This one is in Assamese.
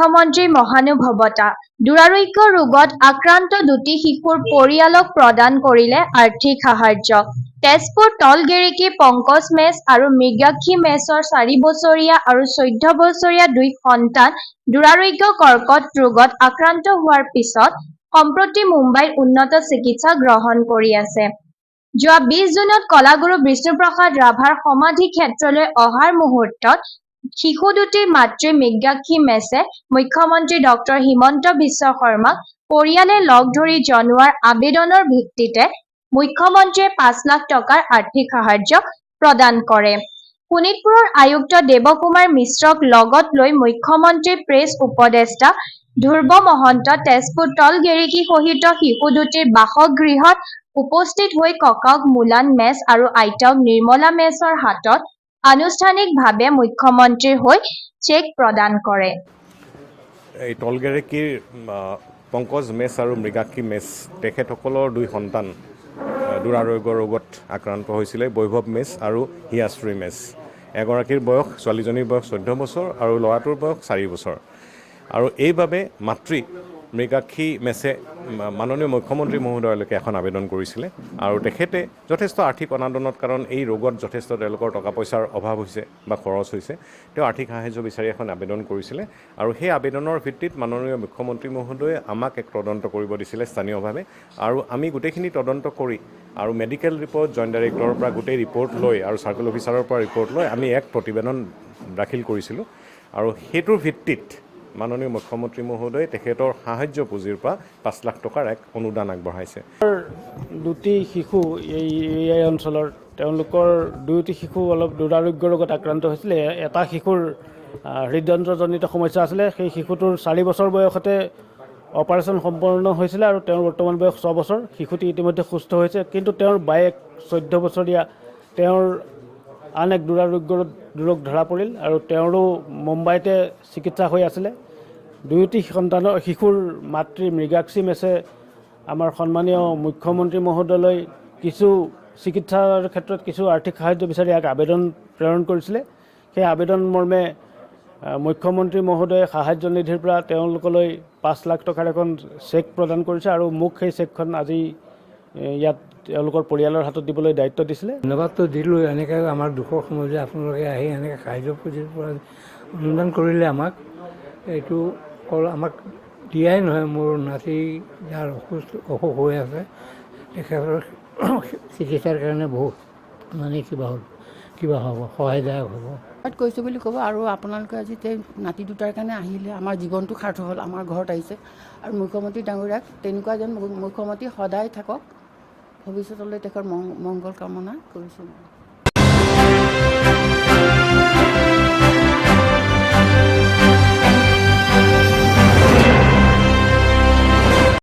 মুখ্যমন্ত্ৰীৰ মহানুভৱতা। দুৰাৰোগ্য ৰোগত আক্ৰান্ত দুটি শিশুৰ পৰিয়ালক প্ৰদান কৰিলে আৰ্থিক সাহায্য। তেজপুৰ তলগেৰিকী পংকজ মেছ আৰু মৃগাক্ষী মেছৰ 4 বছৰীয়া আৰু 14 বছৰীয়া দুই সন্তান দুৰাৰোগ্য কৰ্কট ৰোগত আক্ৰান্ত হোৱাৰ পিছত সম্প্ৰতি মুম্বাইত উন্নত চিকিৎসা গ্ৰহণ কৰি আছে। যোৱা 20 জুনত কলাগুৰু বিষ্ণুপ্ৰসাদ ৰাভাৰ সমাধি ক্ষেত্ৰলৈ অহাৰ মুহূৰ্তত শিশু দুটিৰ মাতৃ মৃগাক্ষী মেছে মুখ্যমন্ত্ৰী ডক্টৰ হিমন্ত বিশ্ব শৰ্মাক পৰিয়ালে লগ ধৰি জনোৱাৰ আবেদনৰ ভিত্তিতে মুখ্যমন্ত্ৰীয়ে 5 লাখ টকাৰ আৰ্থিক সাহায্য প্ৰদান কৰে। শোণিতপুৰৰ আয়ুক্ত দেৱকুমাৰ মিশ্ৰক লগত লৈ মুখ্যমন্ত্ৰীৰ প্ৰেছ উপদেষ্টা ধ্ৰুৱ মহন্ত তেজপুৰ তলগেৰিকী সহিত শিশু দুটিৰ বাসগৃহত উপস্থিত হৈ ককাক মুলান মেছ আৰু আইতাক নিৰ্মলা মেছৰ হাতত আনুষ্ঠানিকভাৱে মুখ্যমন্ত্ৰীৰ হৈ চেক প্ৰদান কৰে। এই তলগেৰিকীৰ পংকজ মেছ আৰু মৃগাক্ষী মেছ তেখেতসকলৰ দুই সন্তান দুৰাৰোগ্য ৰোগত আক্ৰান্ত হৈছিলে, বৈভৱ মেছ আৰু হিয়াশ্ৰী মেছ। এগৰাকীৰ বয়স, ছোৱালীজনীৰ বয়স 14 বছৰ আৰু ল'ৰাটোৰ বয়স 4 বছৰ। আৰু এইবাবে মাতৃ মৃগাক্ষী মেছে মাননীয় মুখ্যমন্ত্ৰী মহোদয়লৈকে এখন আবেদন কৰিছিলে আৰু তেখেতে যথেষ্ট আৰ্থিক অনাদনত, কাৰণ এই ৰোগত যথেষ্ট তেওঁলোকৰ টকা পইচাৰ অভাৱ হৈছে বা খৰচ হৈছে, তেওঁ আৰ্থিক সাহায্য বিচাৰি এখন আবেদন কৰিছিলে আৰু সেই আবেদনৰ ভিত্তিত মাননীয় মুখ্যমন্ত্ৰী মহোদয়ে আমাক এক তদন্ত কৰিব দিছিলে স্থানীয়ভাৱে, আৰু আমি গোটেইখিনি তদন্ত কৰি আৰু মেডিকেল ৰিপৰ্ট, জইণ্ট ডাইৰেক্টৰৰ পৰা গোটেই ৰিপৰ্ট লৈ আৰু চাৰ্কেল অফিচাৰৰ পৰা ৰিপৰ্ট লৈ আমি এক প্ৰতিবেদন দাখিল কৰিছিলোঁ আৰু সেইটোৰ ভিত্তিত মাননীয় মুখ্যমন্ত্ৰী মহোদয়ে তেখেতৰ সাহায্য পুঁজিৰ পৰা 5 লাখ টকাৰ এক অনুদান আগবঢ়াইছে। দুটি শিশু এই অঞ্চলৰ, তেওঁলোকৰ দুয়োটি শিশু অলপ দুৰাৰোগ্য ৰোগত আক্ৰান্ত হৈছিলে। এটা শিশুৰ হৃদযন্ত্ৰজনিত সমস্যা আছিলে। সেই শিশুটোৰ 4 বছৰ বয়সতে অপাৰেশ্যন সম্পন্ন হৈছিলে আৰু তেওঁৰ বৰ্তমান বয়স 6 বছৰ। শিশুটি ইতিমধ্যে সুস্থ হৈছে, কিন্তু তেওঁৰ বায়েক 14 বছৰীয়া, তেওঁৰ আন এক দুৰাৰোগ্য ৰোগ ধৰা পৰিল আৰু তেওঁৰো মুম্বাইতে চিকিৎসা হৈ আছিলে। দুয়োটি সন্তানৰ শিশুৰ মাতৃ মৃগাক্ষী মেছে আমাৰ সন্মানীয় মুখ্যমন্ত্ৰী মহোদয়লৈ কিছু চিকিৎসাৰ ক্ষেত্ৰত কিছু আৰ্থিক সাহায্য বিচাৰি এক আবেদন প্ৰেৰণ কৰিছিলে। সেই আবেদন মৰ্মে মুখ্যমন্ত্ৰী মহোদয়ে সাহায্য নিধিৰ পৰা তেওঁলোকলৈ 5 লাখ টকাৰ এখন চেক প্ৰদান কৰিছে আৰু মোক সেই চেকখন আজি ইয়াত তেওঁলোকৰ পৰিয়ালৰ হাতত দিবলৈ দায়িত্ব দিছিলে। ধন্যবাদটো দিলোঁ। এনেকৈ আমাৰ দুখৰ সময় যে আপোনালোকে আহি এনেকৈ সাহায্য পুঁজিৰ পৰা অনুদান কৰিলে আমাক। এইটো অকল আমাক দিয়াই নহয়, মোৰ নাতি যাৰ অসুখ হৈ আছে তেখেতৰ চিকিৎসাৰ কাৰণে বহুত মানে কিবা হ'ব, সহায়দায়ক হ'ব। কৈছোঁ বুলি ক'ব। আৰু আপোনালোকে আজি নাতি দুটাৰ কাৰণে আহিলে, আমাৰ জীৱনটো সাৰ্থক হ'ল, আমাৰ ঘৰত আহিছে। আৰু মুখ্যমন্ত্ৰী ডাঙৰীয়াক তেনেকুৱা যেন মুখ্যমন্ত্ৰী সদায় থাকক, ভৱিষ্যতলৈ তেখেতৰ মংগল কামনা কৰিছোঁ।